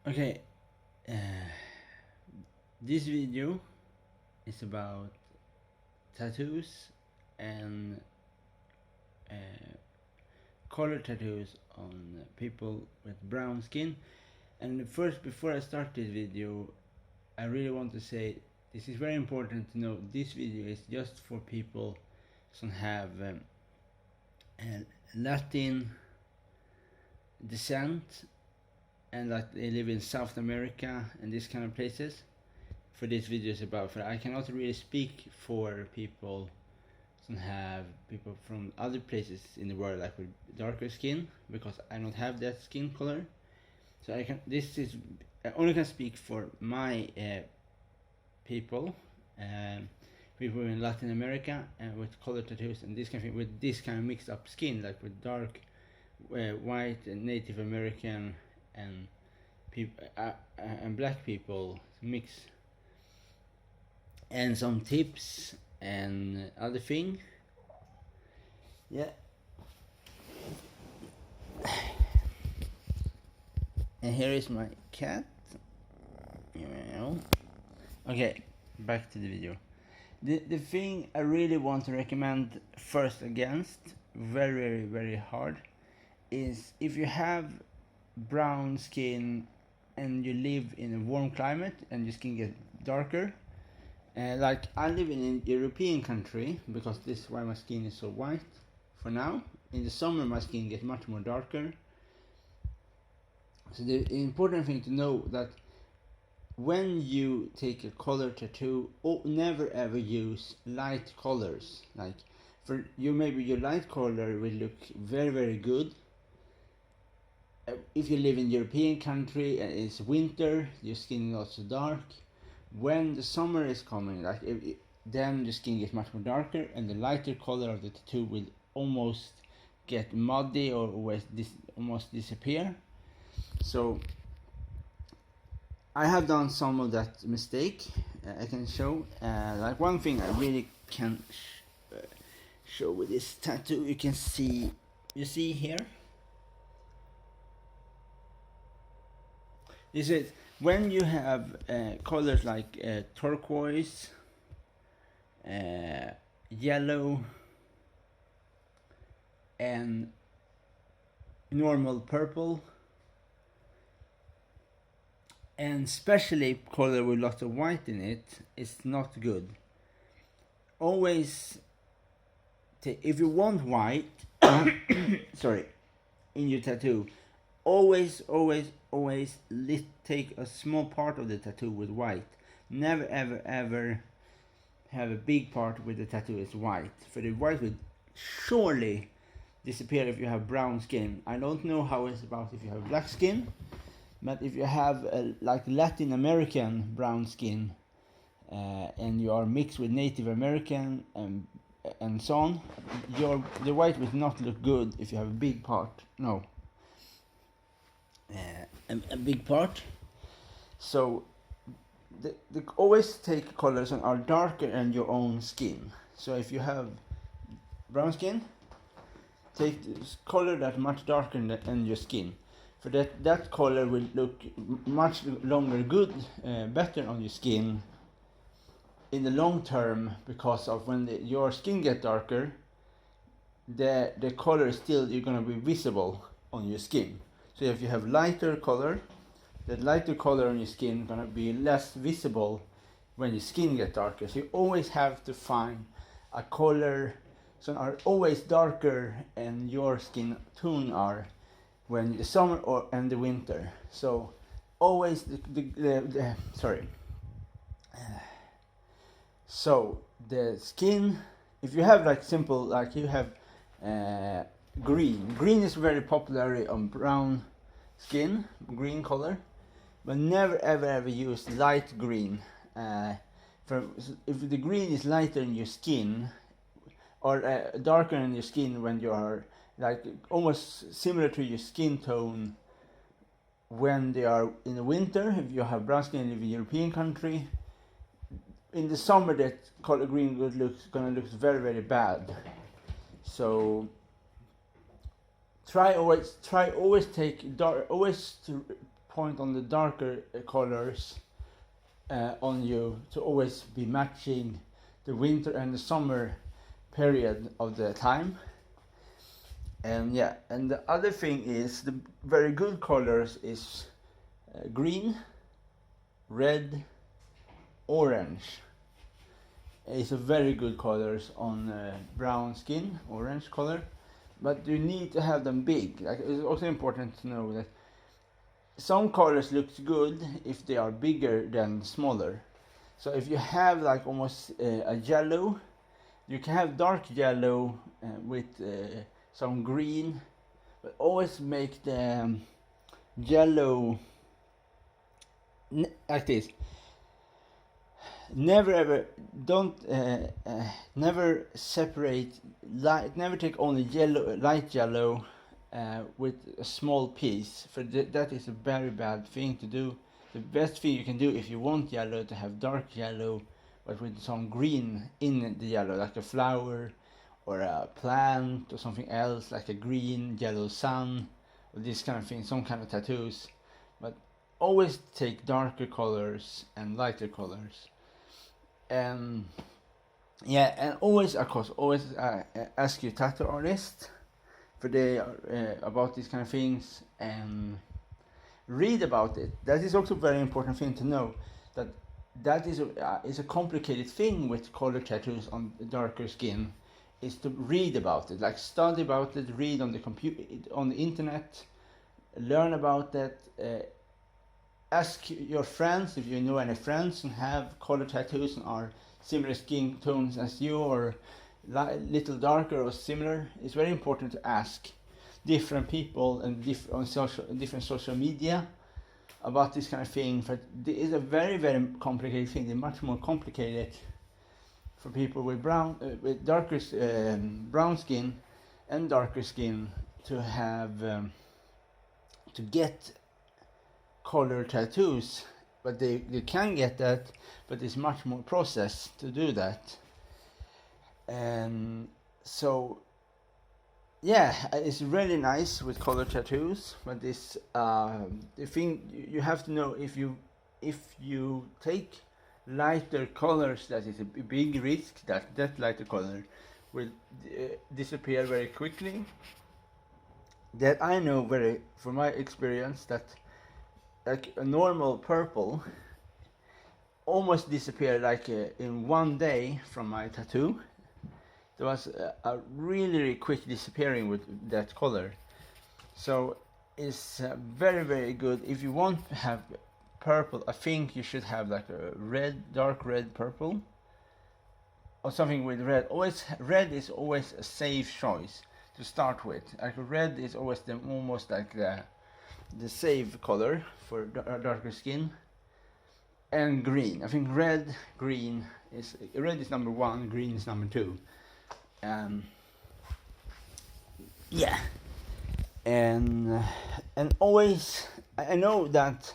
Okay, uh, this video is about tattoos and uh, color tattoos on people with brown skin. And first, before I start this video, I really want to say this is very important to know. This video is just for people who have Latin descent and that they live in South America and these kind of places. For this video is about, for I cannot really speak for people who have people from other places in the world like with darker skin, because I don't have that skin color. So I only can speak for my people, people in Latin America and with color tattoos and this kind of thing, with this kind of mixed up skin, like with dark white and Native American and people and black people mix, and some tips and other thing. Yeah. And here is my cat. Okay, back to the video. The thing I really want to recommend first against, very hard, is if you have brown skin and you live in a warm climate and your skin gets darker. Like I live in a European country, because this is why my skin is so white for now. In the summer my skin gets much more darker. So the important thing to know that when you take a color tattoo, never ever use light colors. Like for you, maybe your light color will look very good. If you live in a European country and it's winter, your skin is not so dark. When the summer is coming, then the skin gets much more darker, and the lighter color of the tattoo will almost get muddy or almost disappear. So I have done some of that mistake. I can show like one thing I really can show with this tattoo. You see here. This is when you have colors like turquoise, yellow, and normal purple, and especially color with lots of white in it, is not good. Always, if you want white, sorry, in your tattoo, always take a small part of the tattoo with white. Never ever have a big part with the tattoo is white, for the white will surely disappear if you have brown skin. I don't know how it's about if you have black skin, but if you have like Latin American brown skin and you are mixed with Native American and so on, the white will not look good if you have a big part. No. A big part. So always take colors that are darker than your own skin. So if you have brown skin, take this color that's much darker than your skin. For that color will look much longer better on your skin in the long term, because of when your skin gets darker, the color is still you're gonna be visible on your skin. So if you have lighter color, the lighter color on your skin is gonna be less visible when your skin gets darker. So you always have to find a color so are always darker and your skin tone are when the summer and the winter. So always so the skin, if you have like simple, like you have green is very popular on brown skin, green color, but never ever use light green. If the green is lighter in your skin or darker in your skin when you are like almost similar to your skin tone when they are in the winter, if you have brown skin in a European country, in the summer that color green gonna look very bad. So try always take always to point on the darker colors on you to always be matching the winter and the summer period of the time. And yeah, and the other thing is the very good colors is green, red, orange. It's a very good colors on brown skin, orange color, but you need to have them big. Like, it's also important to know that some colors looks good if they are bigger than smaller. So if you have like almost a yellow, you can have dark yellow with some green, but always make the yellow like this. Never ever never separate light. Never take only yellow, light yellow, with a small piece. For that is a very bad thing to do. The best thing you can do if you want yellow to have dark yellow, but with some green in the yellow, like a flower or a plant or something else, like a green yellow sun or this kind of thing, some kind of tattoos. But always take darker colors and lighter colors. Yeah, and always, of course, always ask your tattoo artist for they about these kind of things and read about it. That is also a very important thing to know, that is a complicated thing with color tattoos on darker skin, is to read about it, like study about it, read on the computer, on the internet, learn about that. Ask your friends if you know any friends who have color tattoos and are similar skin tones as you, or little darker or similar. It's very important to ask different people and different social media about this kind of thing. But it is a very, very complicated thing. It's much more complicated for people with darker brown skin and darker skin to have to get color tattoos, but they can get that, but it's much more process to do that. And so yeah, it's really nice with color tattoos, but this the thing you have to know, if you take lighter colors, that is a big risk that lighter color will disappear very quickly. That I know very from my experience, that like a normal purple almost disappeared like in one day from my tattoo. There was a really, really quick disappearing with that color. So it's very, very good. If you want to have purple, I think you should have like a red, dark red purple, or something with red. Always red is always a safe choice to start with. Like red is always almost like the safe color for darker skin. And green, I think red is number one, green is number two. Yeah, and always, I know that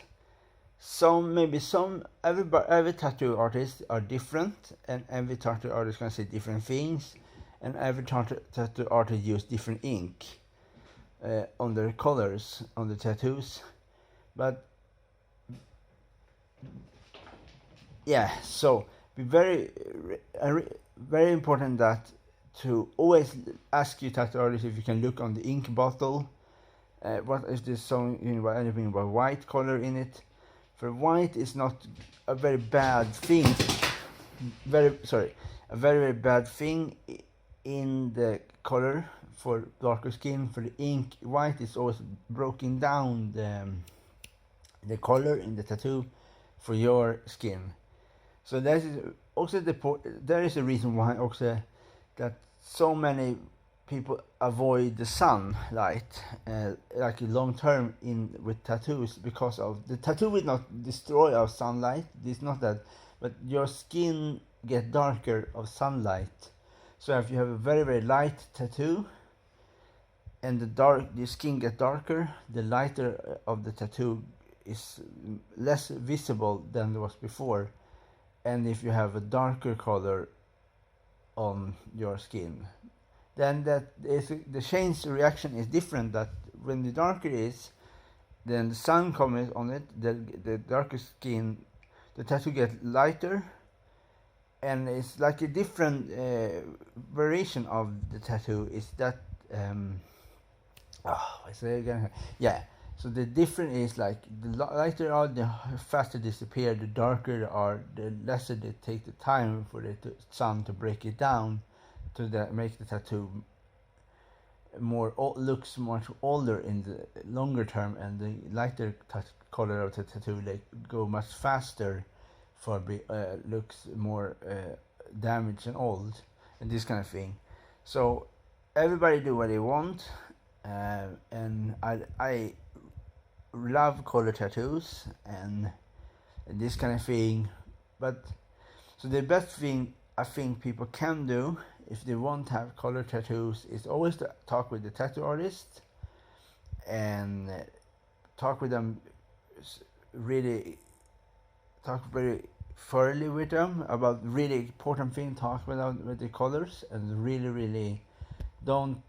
every tattoo artist are different, and every tattoo artist can say different things, and every tattoo artist use different ink on their colors on the tattoos. But yeah, so be very important that to always ask your tattoo artist if you can look on the ink bottle. What if there's anything about white color in it? For white is not a very bad thing. A very bad thing in the color for darker skin. For the ink, white is always broken down the color in the tattoo for your skin. So that is also there is a reason why also that so many people avoid the sunlight like long term with tattoos, because of the tattoo will not destroy our sunlight. It's not that, but your skin get darker of sunlight. So if you have a very, very light tattoo and your skin get darker, the lighter of the tattoo is less visible than it was before. And if you have a darker color on your skin, then the change reaction is different. That when the darker is, then the sun comes on it, the darker skin, the tattoo gets lighter, and it's like a different variation of the tattoo. Is that I say again? Yeah. So the difference is like the lighter are, the faster they disappear. The darker they are, the lesser they take the time for the sun to break it down, to make the tattoo more looks much older in the longer term, and the lighter color of the tattoo they go much faster for looks more damaged and old, and this kind of thing. So everybody do what they want, and I love color tattoos and this kind of thing. But so the best thing I think people can do if they want to have color tattoos is always to talk with the tattoo artist and talk with them, really talk very thoroughly with them about really important things. Talk with them with the colors, and really don't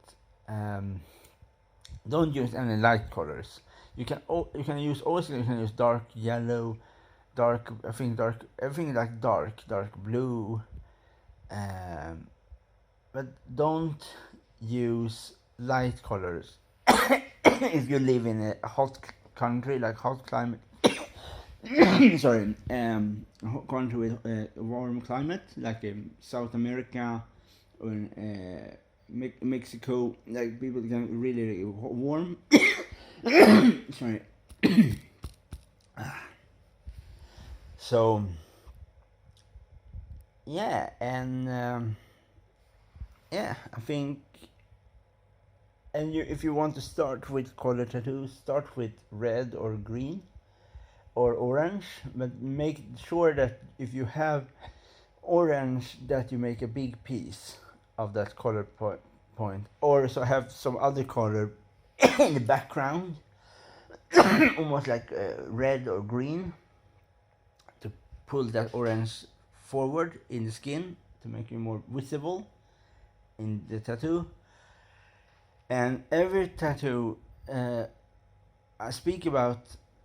use any light colors. You can use dark yellow, dark, I think dark, everything like dark blue, but don't use light colors if you live in a hot country, like hot climate. Sorry, country with a warm climate, like South America or Mexico, like people can really warm. Sorry. So yeah, and yeah, I think, and if you want to start with color tattoos, start with red or green or orange, but make sure that if you have orange, that you make a big piece of that color point, or so have some other color in the background, almost like red or green, to pull that orange forward in the skin to make it more visible in the tattoo. And every tattoo I speak about,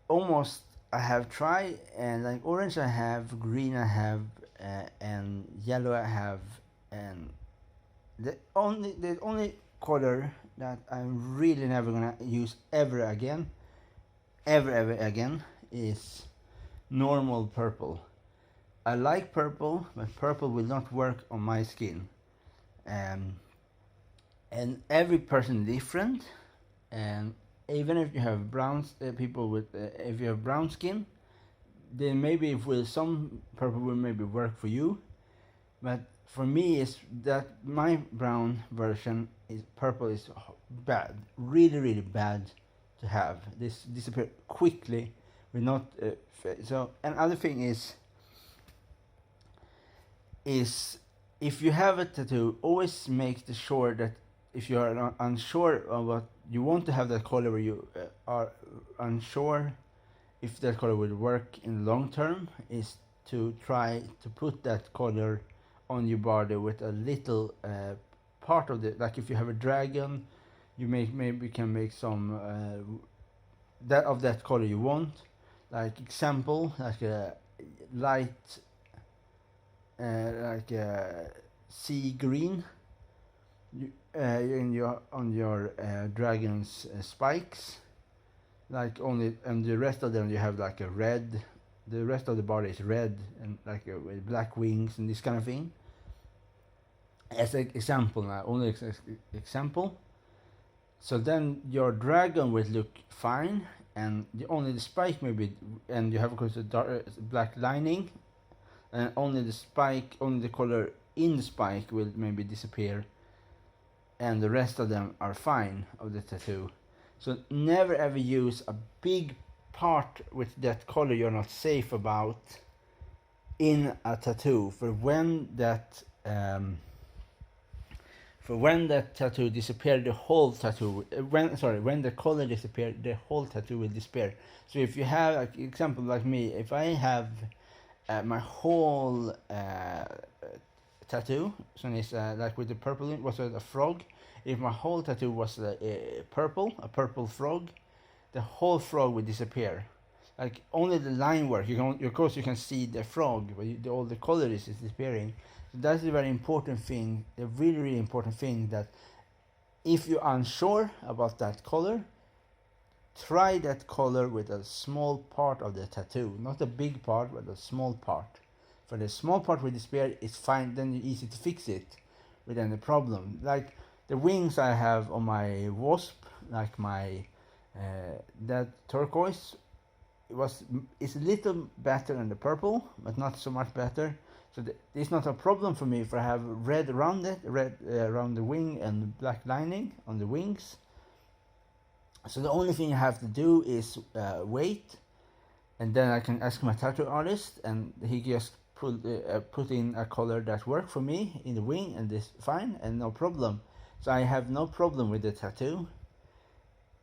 almost I have tried, and like orange I have, green I have, and yellow I have, and the only color that I'm really never gonna use ever again is normal purple. I like purple, but purple will not work on my skin. And every person different, and even if you have brown people with if you have brown skin, then maybe some purple will maybe work for you, but for me is that my brown version is purple is bad, really bad to have. This disappear quickly. We're not so. Another thing is if you have a tattoo, always make sure that if you are unsure of what you want to have that color, where you are unsure if that color will work in long term, is to try to put that color on your body with a little part of the, like if you have a dragon, you maybe can make some that of that color you want, like example, like a light like sea green in your on your dragon's spikes, like only, and the rest of them you have like a red, the rest of the body is red and like with black wings and this kind of thing, as an example. Now only example. So then your dragon will look fine, and only the spike maybe, and you have of course a dark, black lining, and only the spike, only the color in the spike will maybe disappear, and the rest of them are fine of the tattoo. So never ever use a big part with that color you're not safe about in a tattoo, for when that tattoo disappears, the whole tattoo, when the color disappears, the whole tattoo will disappear. So if you have, like example like me, if I have my whole tattoo, so it's like with the purple, was a frog. If my whole tattoo was a purple frog, the whole frog will disappear. Like only the line work. You can, of course, you can see the frog, but all the color is disappearing. So that's a very important thing, a really, really important thing, that if you're unsure about that color, try that color with a small part of the tattoo, not a big part, but a small part. For the small part with disappear, it's fine. Then it's easy to fix it without any problem. Like the wings I have on my wasp, like my that turquoise, it's a little better than the purple, but not so much better. So it's not a problem for me if I have red around it, red around the wing and black lining on the wings. So the only thing I have to do is wait, and then I can ask my tattoo artist, and he just put in a color that works for me in the wing, and this fine and no problem. So I have no problem with the tattoo.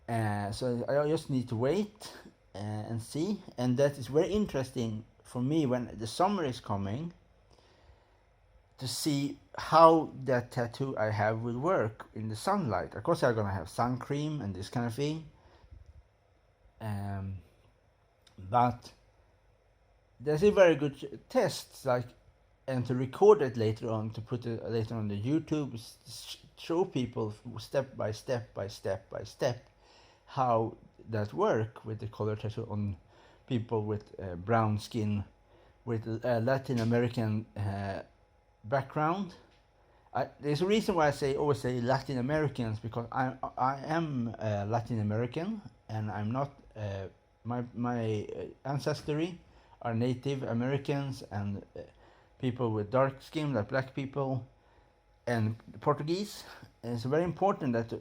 So I just need to wait and see, and that is very interesting for me when the summer is coming, to see how that tattoo I have will work in the sunlight. Of course I'm gonna have sun cream and this kind of thing, but there's a very good test, like, and to record it later on, to put it later on the YouTube, show people step by step how that work with the color tattoo on people with brown skin, with Latin American background. There's a reason why I always say Latin Americans, because I am Latin American, and I'm not my ancestry are Native Americans and people with dark skin, like black people and Portuguese. And it's very important that to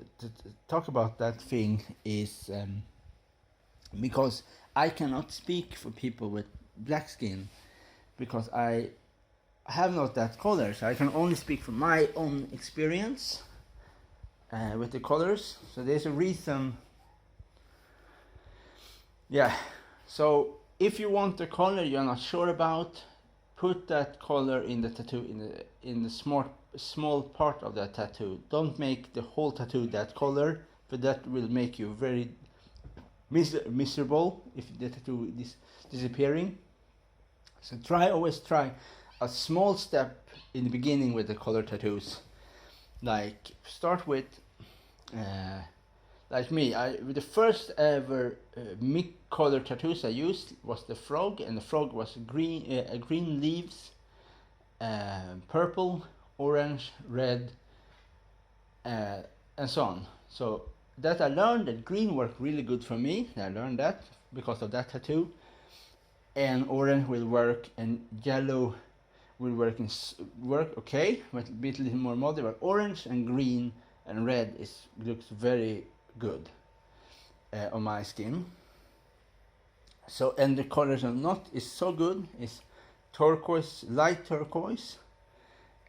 talk about that thing is because I cannot speak for people with black skin, because I have not that color, so I can only speak from my own experience with the colors. So there's a reason. Yeah, so if you want the color you're not sure about, put that color in the tattoo, in the small part of that tattoo. Don't make the whole tattoo that color, but that will make you very miserable if the tattoo is disappearing. So always try a small step in the beginning with the color tattoos. Like start with like me, the first ever mix color tattoos I used was the frog, and the frog was green leaves, purple, orange, red, and so on. So that I learned that green worked really good for me. I learned that because of that tattoo, and orange will work, and yellow will work okay, but a bit little more modern. But orange and green and red looks very good on my skin. So, and the colors are not is so good. It's turquoise, light turquoise,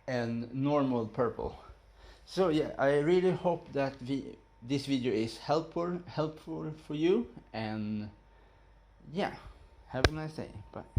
and normal purple. So yeah, I really hope that this video is helpful for you, and yeah, have a nice day. Bye.